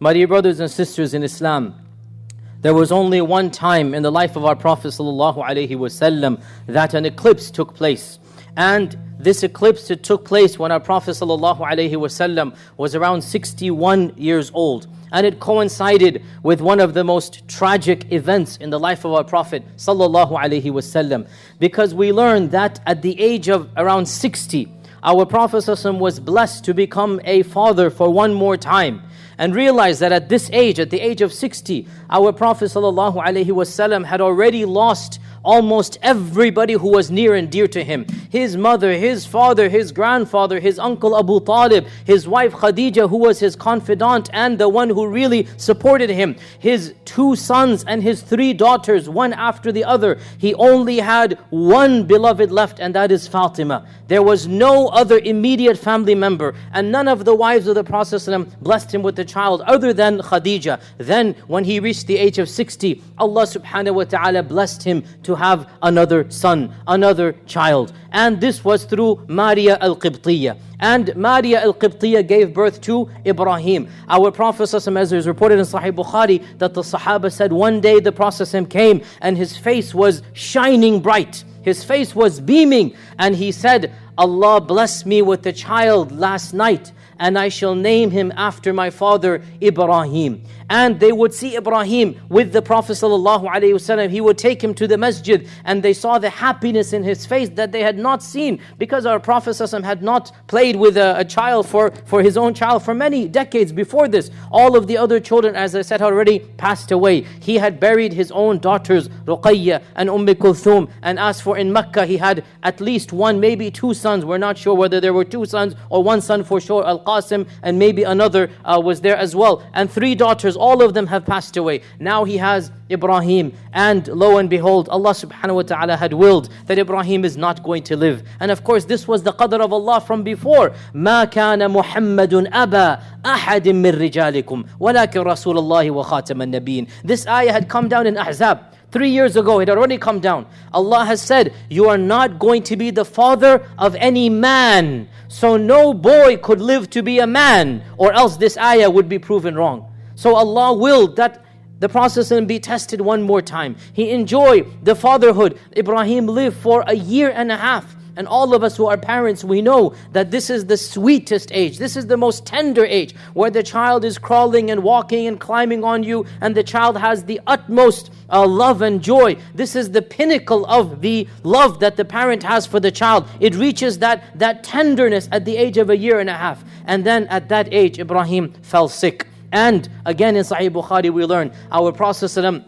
My dear brothers and sisters in Islam, there was only one time in the life of our Prophet ﷺ that an eclipse took place. And this eclipse, it took place when our Prophet ﷺ was around 61 years old. And it coincided with one of the most tragic events in the life of our Prophet ﷺ. Because we learned that at the age of around 60, our Prophet ﷺ was blessed to become a father for one more time. And realize that at this age, at the age of 60, our Prophet ﷺ had already lost almost everybody who was near and dear to him. His mother, his father, his grandfather, his uncle Abu Talib, his wife Khadija, who was his confidant and the one who really supported him, his 2 sons and his 3 daughters, one after the other. He only had one beloved left, and that is Fatima. There was no other immediate family member, and none of the wives of the Prophet ﷺ blessed him with a child other than Khadija. Then when he reached the age of 60, Allah subhanahu wa ta'ala blessed him to have another son, another child. And this was through Maria al-Qibtiyya. And Maria al-Qibtiyya gave birth to Ibrahim. Our Prophet ﷺ, as is reported in Sahih Bukhari, that the Sahaba said one day the Prophet ﷺ came and his face was shining bright. His face was beaming, and he said, Allah blessed me with a child last night, and I shall name him after my father Ibrahim. And they would see Ibrahim with the Prophet ﷺ. He would take him to the masjid, and they saw the happiness in his face that they had not seen, because our Prophet ﷺ had not played with a child for his own child for many decades before this. All of the other children, as I said, already passed away. He had buried his own daughters, Ruqayya and Kulthum. And as for in Mecca, he had at least 1, maybe 2 sons. We're not sure whether there were 2 sons or 1 son for sure, Al-Qasim, and maybe another was there as well. And 3 daughters, all of them have passed away. Now he has Ibrahim, and lo and behold, Allah subhanahu wa ta'ala had willed that Ibrahim is not going to live. And of course this was the qadr of Allah from before. مَا كَانَ مُحَمَّدٌ أَبَا أَحَدٍ مِّن رِجَالِكُمْ وَلَكِنْ رَسُولَ اللَّهِ وَخَاتَمَ النَّبِيِّينَ. This ayah had come down in Ahzab. 3 years ago, it had already come down. Allah has said, you are not going to be the father of any man. So no boy could live to be a man, or else this ayah would be proven wrong. So Allah willed that the Prophet be tested one more time. He enjoyed the fatherhood. Ibrahim lived for a year and a half. And all of us who are parents, we know that this is the sweetest age. This is the most tender age, where the child is crawling and walking and climbing on you, and the child has the utmost love and joy. This is the pinnacle of the love that the parent has for the child. It reaches that tenderness at the age of a year and a half. And then at that age, Ibrahim fell sick. And again in Sahih Bukhari we learn, our Prophet ﷺ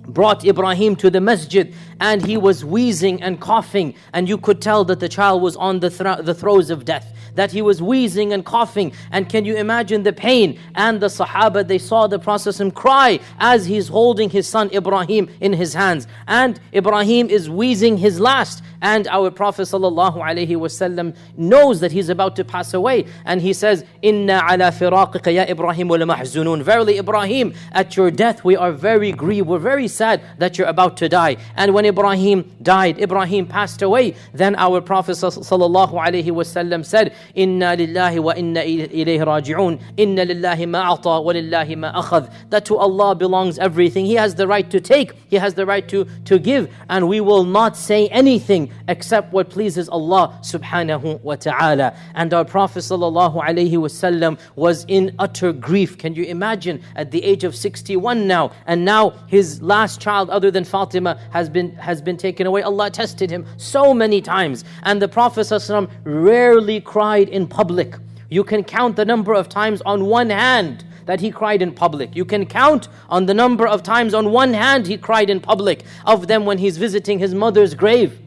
brought Ibrahim to the masjid, and he was wheezing and coughing, and you could tell that the child was on the throes of death, that he was wheezing and coughing. And can you imagine the pain? And the Sahaba, they saw the Prophet ﷺ cry as he's holding his son Ibrahim in his hands, and Ibrahim is wheezing his last. And our Prophet ﷺ knows that he's about to pass away, and he says, Inna ala firaqika ya Ibrahim lamahzunun. Verily Ibrahim, at your death we are very grieved, we're very sad that you're about to die. And when Ibrahim died, Ibrahim passed away, then our Prophet ﷺ said, Inna lillahi wa inna ilayhi raji'un. Inna lillahi ma a'ta wa lillahi ma akhadh. That to Allah belongs everything. He has the right to take, He has the right to give, and we will not say anything except what pleases Allah subhanahu wa ta'ala. And our Prophet ﷺ was in utter grief. Can you imagine, at the age of 61 now, and now his last child other than Fatima has been taken away. Allah tested him so many times, and the Prophet ﷺ rarely cried in public. You can count the number of times on one hand that he cried in public. You can count on the number of times on one hand he cried in public. Of them when he's visiting his mother's grave.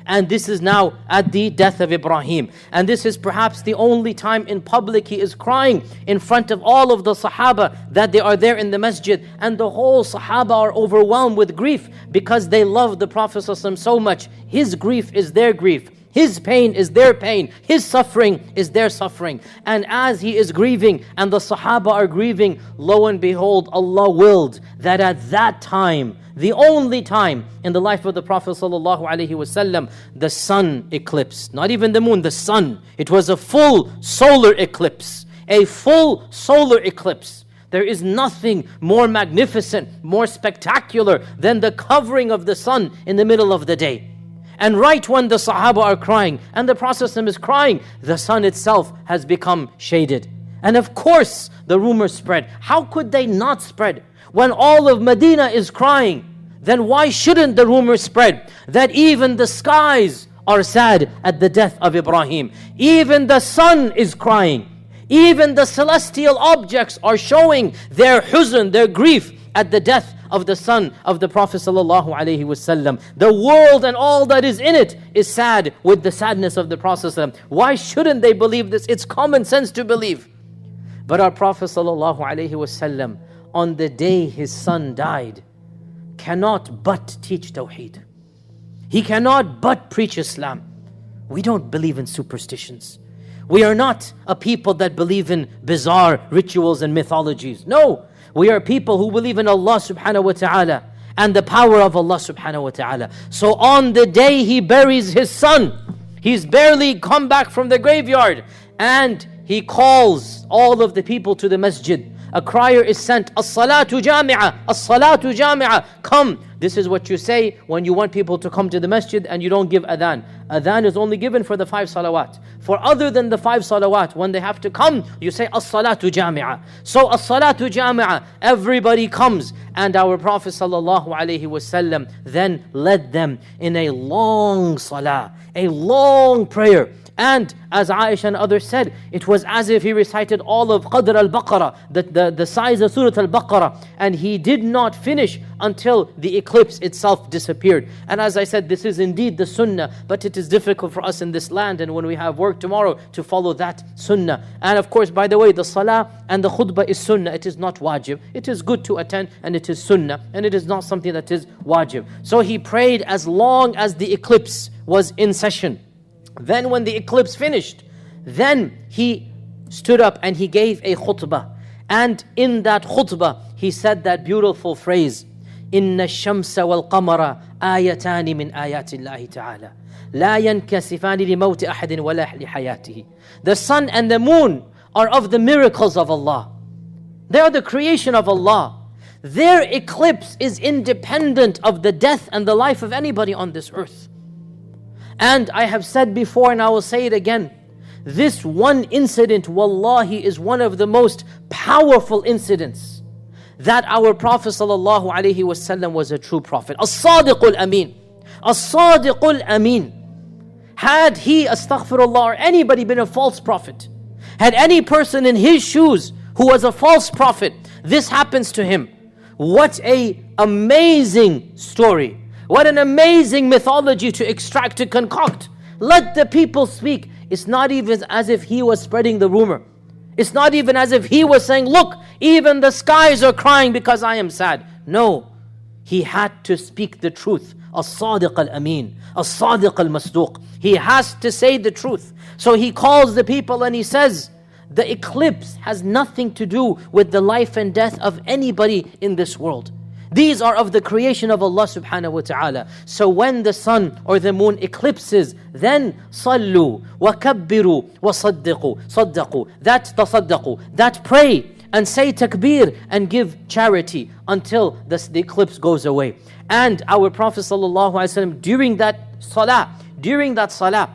And this is now at the death of Ibrahim. And this is perhaps the only time in public he is crying in front of all of the Sahaba that they are there in the masjid. And the whole Sahaba are overwhelmed with grief because they love the Prophet ﷺ so much. His grief is their grief. His pain is their pain. His suffering is their suffering. And as he is grieving and the Sahaba are grieving, lo and behold, Allah willed that at that time, the only time in the life of the Prophet ﷺ, the sun eclipsed. Not even the moon, the sun. It was a full solar eclipse. A full solar eclipse. There is nothing more magnificent, more spectacular than the covering of the sun in the middle of the day. And right when the Sahaba are crying and the Prophet is crying, the sun itself has become shaded. And of course, the rumors spread. How could they not spread? When all of Medina is crying, then why shouldn't the rumors spread that even the skies are sad at the death of Ibrahim? Even the sun is crying. Even the celestial objects are showing their huzn, their grief at the death of the son of the Prophet ﷺ. The world and all that is in it is sad with the sadness of the Prophet ﷺ. Why shouldn't they believe this? It's common sense to believe. But our Prophet ﷺ, on the day his son died, cannot but teach Tawheed. He cannot but preach Islam. We don't believe in superstitions. We are not a people that believe in bizarre rituals and mythologies. No, we are people who believe in Allah subhanahu wa ta'ala and the power of Allah subhanahu wa ta'ala. So on the day he buries his son, he's barely come back from the graveyard, and he calls all of the people to the masjid. A crier is sent, As-salatu jami'ah, As-salatu jami'ah. Come. This is what you say when you want people to come to the masjid and you don't give adhan. Adhan is only given for the 5 salawat. For other than the 5 salawat, when they have to come, you say As-salatu jami'ah. So As-salatu jami'ah, everybody comes. And our Prophet ﷺ then led them in a long salah, a long prayer. And as Aisha and others said, it was as if he recited all of Qadr al-Baqarah, the size of Surah al-Baqarah. And he did not finish until the eclipse itself disappeared. And as I said, this is indeed the sunnah, but it is difficult for us in this land and when we have work tomorrow to follow that sunnah. And of course, by the way, the salah and the khutbah is sunnah. It is not wajib. It is good to attend and it is sunnah. And it is not something that is wajib. So he prayed as long as the eclipse was in session. Then when the eclipse finished, then he stood up and he gave a khutbah. And in that khutbah, he said that beautiful phrase, إِنَّ الشَّمْسَ وَالْقَمَرَ آيَتَانِ مِنْ آيَاتِ اللَّهِ تَعَالَى لَا يَنْكَسِفَانِ لِمَوْتِ أَحَدٍ وَلَا لِحَيَاتِهِ. The sun and the moon are of the miracles of Allah. They are the creation of Allah. Their eclipse is independent of the death and the life of anybody on this earth. And I have said before and I will say it again, this one incident, wallahi, is one of the most powerful incidents that our Prophet ﷺ was a true prophet. As-Sadiqul Amin. As-Sadiqul Amin. Had he, astaghfirullah, or anybody been a false prophet, had any person in his shoes who was a false prophet, this happens to him. What an amazing story. What an amazing mythology to extract, to concoct. Let the people speak. It's not even as if he was spreading the rumor. It's not even as if he was saying, look, even the skies are crying because I am sad. No, he had to speak the truth. As-Sadiq al-Amin, As-Sadiq al-Masduq. He has to say the truth. So he calls the people and he says, the eclipse has nothing to do with the life and death of anybody in this world. These are of the creation of Allah subhanahu wa ta'ala. So when the sun or the moon eclipses, then sallu wa kabbiru wa saddaqu. That tasaddaqu, that pray and say takbir and give charity until the eclipse goes away. And our Prophet sallallahu alaihi wasallam, during that salah,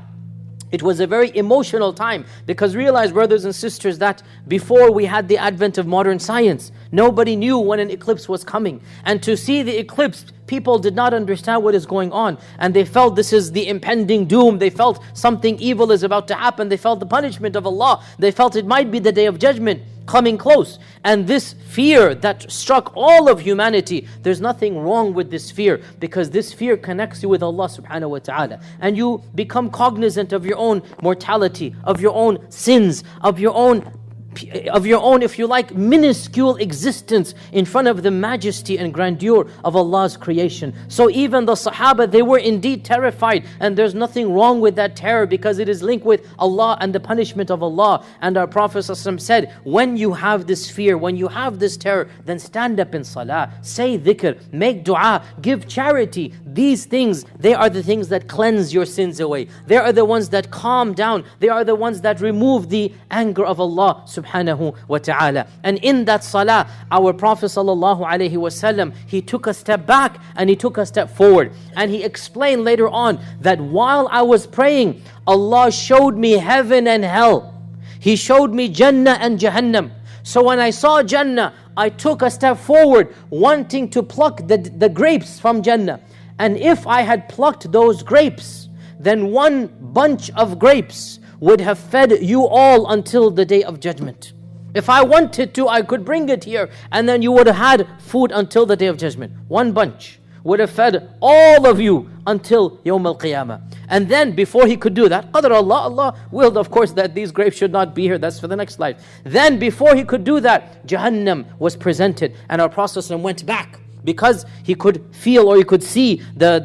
it was a very emotional time, because realize, brothers and sisters, that before we had the advent of modern science, nobody knew when an eclipse was coming. And to see the eclipse, people did not understand what is going on. And they felt this is the impending doom. They felt something evil is about to happen. They felt the punishment of Allah. They felt it might be the day of judgment coming close. And this fear that struck all of humanity, there's nothing wrong with this fear, because this fear connects you with Allah subhanahu wa ta'ala. And you become cognizant of your own mortality, of your own sins, of your own, if you like, minuscule existence in front of the majesty and grandeur of Allah's creation. So even the Sahaba, they were indeed terrified, and there's nothing wrong with that terror, because it is linked with Allah and the punishment of Allah. And our Prophet ﷺ said, when you have this fear, when you have this terror, then stand up in salah, say dhikr, make dua, give charity. These things, they are the things that cleanse your sins away. They are the ones that calm down. They are the ones that remove the anger of Allah subhanahu subhanahu wa ta'ala. And in that salah, our Prophet sallallahu alaihi wasallam, he took a step back and he took a step forward. And he explained later on that while I was praying, Allah showed me heaven and hell. He showed me Jannah and Jahannam. So when I saw Jannah, I took a step forward, wanting to pluck the grapes from Jannah. And if I had plucked those grapes, then one bunch of grapes would have fed you all until the day of judgment. If I wanted to, I could bring it here, and then you would have had food until the day of judgment. One bunch would have fed all of you until Yawm al-Qiyamah. And then before he could do that, Qadr Allah willed of course that these grapes should not be here. That's for the next life. Then before he could do that, Jahannam was presented, and our Prophet went back because he could feel or he could see the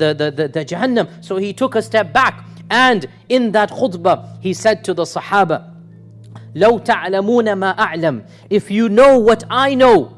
Jahannam. So he took a step back, and in that khutbah he said to the Sahaba, لَوْ تَعْلَمُونَ مَا أَعْلَمُ, if you know what I know,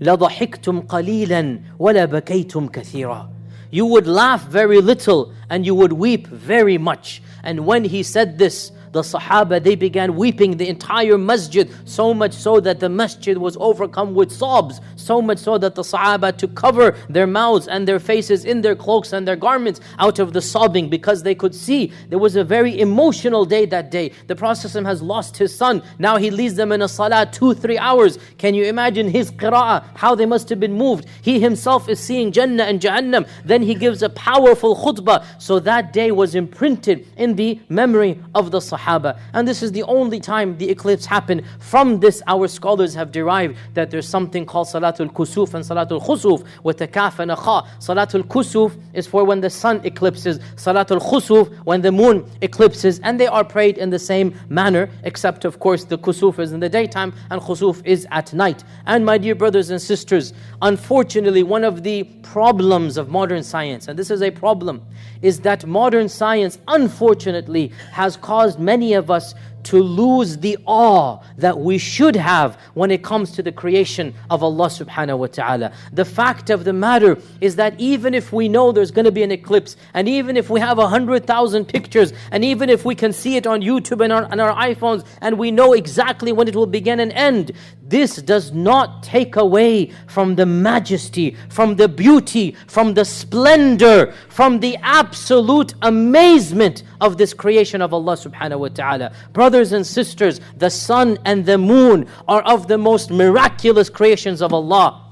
لَضَحِكْتُمْ قَلِيلًا وَلَبَكَيْتُمْ كَثِيرًا, you would laugh very little and you would weep very much. And when he said this, the Sahaba, they began weeping, the entire masjid, so much so that the masjid was overcome with sobs, so much so that the Sahaba had to cover their mouths and their faces in their cloaks and their garments out of the sobbing, because they could see there was a very emotional day that day. The Prophet has lost his son. Now he leads them in a salah 2-3 hours. Can you imagine his qira'ah, how they must have been moved? He himself is seeing Jannah and Jahannam. Then he gives a powerful khutbah. So that day was imprinted in the memory of the Sahaba. And this is the only time the eclipse happened. From this, our scholars have derived that there's something called Salatul Kusuf and Salatul Khusuf with a kaf and a kha. Salatul Kusuf is for when the sun eclipses. Salatul Khusuf when the moon eclipses. And they are prayed in the same manner, except of course the Kusuf is in the daytime and Khusuf is at night. And my dear brothers and sisters, unfortunately one of the problems of modern science, and this is a problem, is that modern science unfortunately has caused many of us to lose the awe that we should have when it comes to the creation of Allah subhanahu wa ta'ala. The fact of the matter is that even if we know there's going to be an eclipse, and even if we have 100,000 pictures, and even if we can see it on YouTube and on our iPhones, and we know exactly when it will begin and end, this does not take away from the majesty, from the beauty, from the splendor, from the absolute amazement of this creation of Allah subhanahu wa ta'ala. Brothers and sisters, the sun and the moon are of the most miraculous creations of Allah.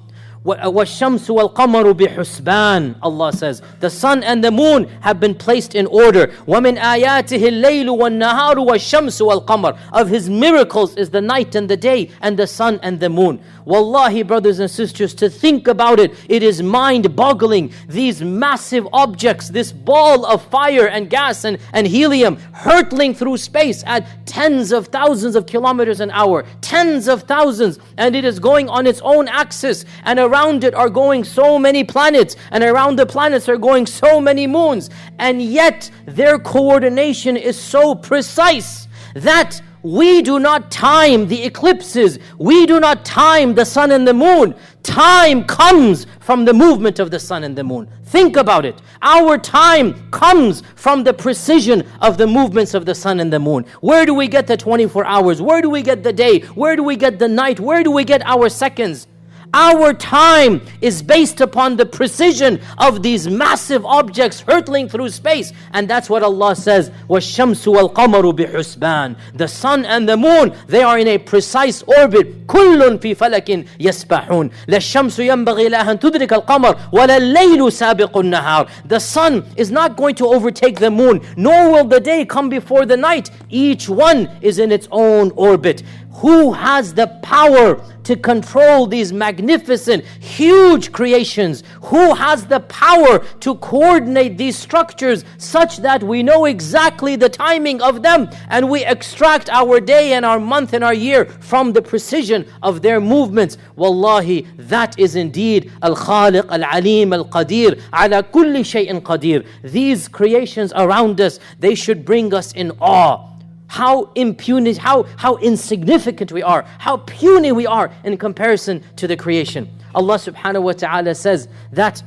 وَالشَّمْسُ وَالْقَمَرُ بِحُسْبَانٍ, Allah says, the sun and the moon have been placed in order. وَمِنْ آيَاتِهِ اللَّيْلُ وَالنَّهَارُ وَالشَّمْسُ وَالْقَمَرُ, of His miracles is the night and the day and the sun and the moon. Wallahi, brothers and sisters, to think about it, it is mind-boggling. These massive objects, this ball of fire and gas and helium hurtling through space at tens of thousands of kilometers an hour, tens of thousands, and it is going on its own axis, and around it are going so many planets, and around the planets are going so many moons, and yet their coordination is so precise that we do not time the eclipses. We do not time the sun and the moon. Time comes from the movement of the sun and the moon. Think about it. Our time comes from the precision of the movements of the sun and the moon. Where do we get the 24 hours? Where do we get the day? Where do we get the night? Where do we get our seconds? Our time is based upon the precision of these massive objects hurtling through space. And that's what Allah says, وَالشَّمْسُ وَالْقَمَرُ بِحُسْبَانٍ, the sun and the moon, they are in a precise orbit. كُلٌّ فِي فَلَكٍ يَسْبَحُونَ لَلشَّمْسُ يَنْبَغِي لَهَا أَن تُدْرِكَ الْقَمَرَ وَلَا اللَّيْلُ سَابِقُ النَّهَارِ. The sun is not going to overtake the moon, nor will the day come before the night. Each one is in its own orbit. Who has the power to control these magnificent, huge creations? Who has the power to coordinate these structures such that we know exactly the timing of them, and we extract our day and our month and our year from the precision of their movements? Wallahi, that is indeed Al-Khaliq, Al-Alim, Al-Qadir, ala kulli shay'in qadir. These creations around us, they should bring us in awe. How impune, how insignificant we are, how puny we are in comparison to the creation. Allah subhanahu wa ta'ala says that,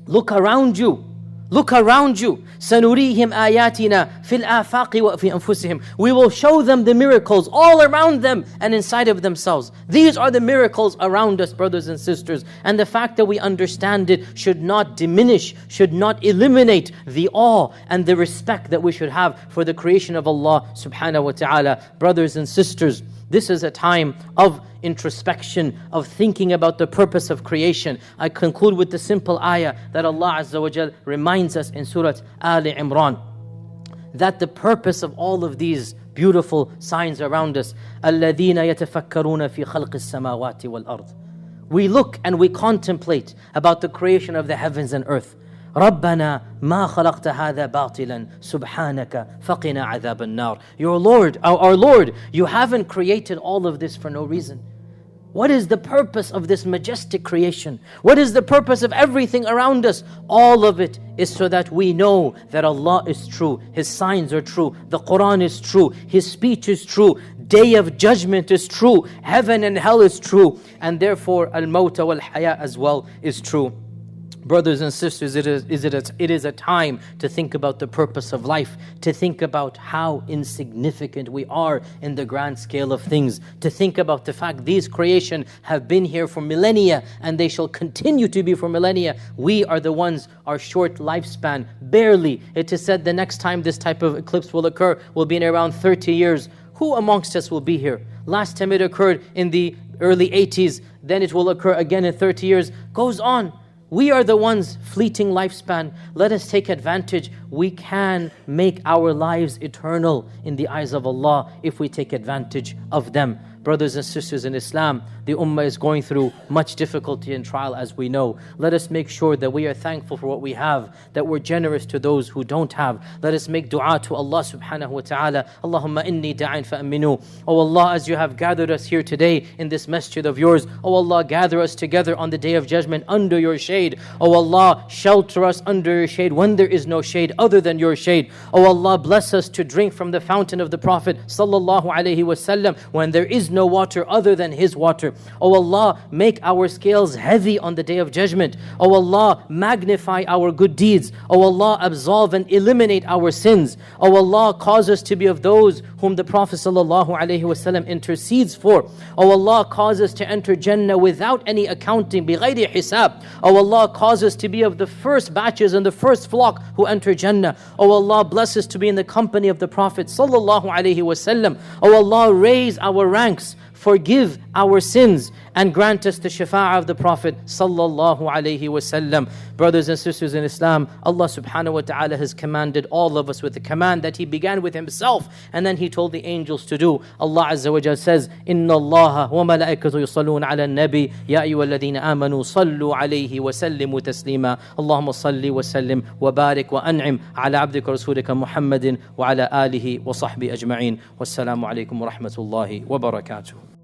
look around you. Look around you. سَنُرِيهِمْ آيَاتِنَا فِي الْآفَاقِ وَفِي أَنفُسِهِمْ. We will show them the miracles all around them and inside of themselves. These are the miracles around us, brothers and sisters. And the fact that we understand it should not diminish, should not eliminate the awe and the respect that we should have for the creation of Allah subhanahu wa ta'ala. Brothers and sisters, this is a time of introspection, of thinking about the purpose of creation. I conclude with the simple ayah that Allah Azza wa Jal reminds us in Surah Ali Imran, that the purpose of all of these beautiful signs around us, الَّذِينَ يَتَفَكَّرُونَ فِي خَلْقِ السَّمَاوَاتِ وَالْأَرْضِ. We look and we contemplate about the creation of the heavens and earth. رَبَّنَا مَا خَلَقْتَ هَذَا بَاطِلًا سُبْحَانَكَ فَقِنَا عَذَابَ النَّارِ. Your Lord, our Lord, you haven't created all of this for no reason. What is the purpose of this majestic creation? What is the purpose of everything around us? All of it is so that we know that Allah is true, His signs are true, the Quran is true, His speech is true, Day of Judgment is true, heaven and hell is true, and therefore al-mawta wal-haya as well is true. Brothers and sisters, it is a time to think about the purpose of life, to think about how insignificant we are in the grand scale of things, to think about the fact these creation have been here for millennia and they shall continue to be for millennia. We are the ones, our short lifespan, barely. It is said the next time this type of eclipse will occur will be in around 30 years. Who amongst us will be here? Last time it occurred in the early 80s, then it will occur again in 30 years. Goes on. We are the ones, fleeting lifespan. Let us take advantage. We can make our lives eternal in the eyes of Allah if we take advantage of them. Brothers and sisters in Islam, the ummah is going through much difficulty and trial, as we know. Let us make sure that we are thankful for what we have, that we're generous to those who don't have. Let us make dua to Allah subhanahu wa ta'ala. Allahumma inni da'in fa'aminu. Oh Allah, as you have gathered us here today in this masjid of yours, oh Allah, gather us together on the Day of Judgment under your shade. Oh Allah, shelter us under your shade when there is no shade other than your shade. Oh Allah, bless us to drink from the fountain of the Prophet sallallahu alaihi wasallam when there is no water other than his water. Oh Allah, make our scales heavy on the Day of Judgment. Oh Allah, magnify our good deeds. Oh Allah, absolve and eliminate our sins. Oh Allah, cause us to be of those whom the Prophet ﷺ intercedes for. Oh Allah, cause us to enter Jannah without any accounting, بغير حساب. Oh Allah, cause us to be of the first batches and the first flock who enter Jannah. Oh Allah, bless us to be in the company of the Prophet ﷺ. Oh Allah, raise our ranks, forgive our sins, and grant us the shafa'ah of the Prophet sallallahu alaihi wasallam. Brothers and sisters in Islam, Allah subhanahu wa ta'ala has commanded all of us with the command that He began with Himself and then He told the angels to do. Allah Azza wa Jalla says, Inna Allah wa malaikatu yusallun ala nabi ya ayyuhalladhina amanu sallu alayhi wa sallimu taslima. Allahumma salli wa sallim wa barik wa an'im ala abdika rasulika Muhammadin wa ala alihi wa sahbihi ajma'in. Wassalamu alaykum wa rahmatullahi wa barakatuh.